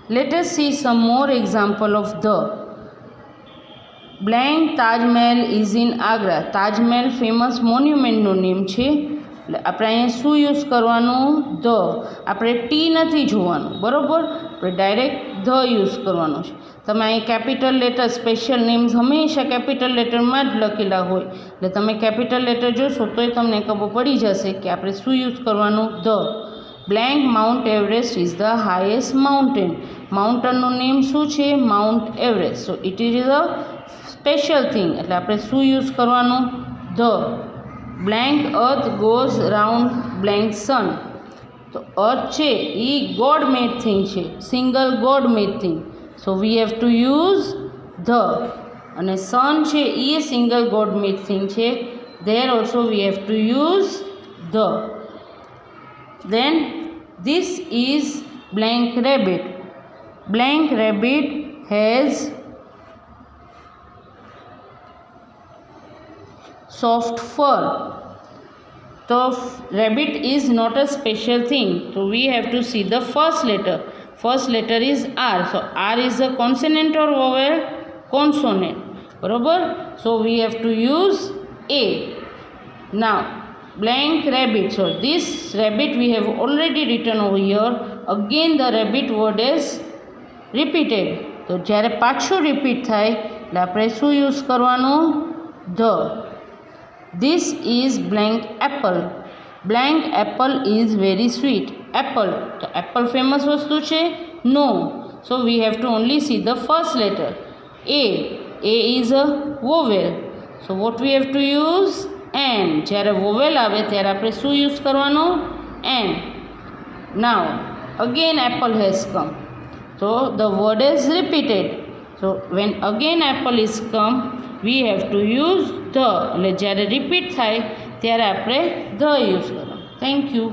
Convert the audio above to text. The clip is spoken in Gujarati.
Let us see some more example of the. Blank Taj Mahal is in Agra. Taj Mahal famous મોન્યુમેન્ટનું નેમ છે. એટલે આપણે અહીંયા શું યુઝ કરવાનું? ધ. આપણે ટી નથી જોવાનું, બરાબર? આપણે ડાયરેક્ટ ધ યુઝ કરવાનું છે. તમે અહીં કેપિટલ લેટર સ્પેશિયલ નેમ્સ હંમેશા કેપિટલ લેટરમાં જ લખેલા હોય, એટલે તમે કેપિટલ લેટર જોશો તોય તમને ખબર પડી જશે કે આપણે શું યુઝ કરવાનું? The. Blank Mount Everest is the highest mountain. માઉન્ટેનનું નેમ શું છે? Mount Everest. So it is a special thing, એટલે આપણે શું યુઝ કરવાનું? The. Blank earth goes round blank sun. તો અર્થ છે એ ગોડ મેડ થિંગ છે, single god made thing. So we have to use the. અને સન છે a single god made thing છે, there also we have to use the. Then this is blank rabbit. Blank rabbit has soft fur. So rabbit is not a special thing, so we have to see the first letter. First letter is R. So R is a consonant or vowel? Consonant. Barabar? So we have to use A. Now blank rabbit. So this rabbit we have already written over here. Again the rabbit word is repeated. તો જ્યારે પાછું રિપીટ થાય એટલે આપણે શું યુઝ કરવાનું? The. This is blank apple. Blank apple is very sweet. Apple. તો એપલ ફેમસ વસ્તુ છે? No. So we have to only see the first letter. A. A is a vowel. So what we have to use? An. જ્યારે વોવેલ આવે ત્યારે આપણે શું યુઝ કરવાનું? An. Now again apple has come. So the word is repeated. So when again apple is come, we have to use the. એટલે જ્યારે રિપીટ થાય ત્યારે આપણે ધ યુઝ કરવાનું. Thank you.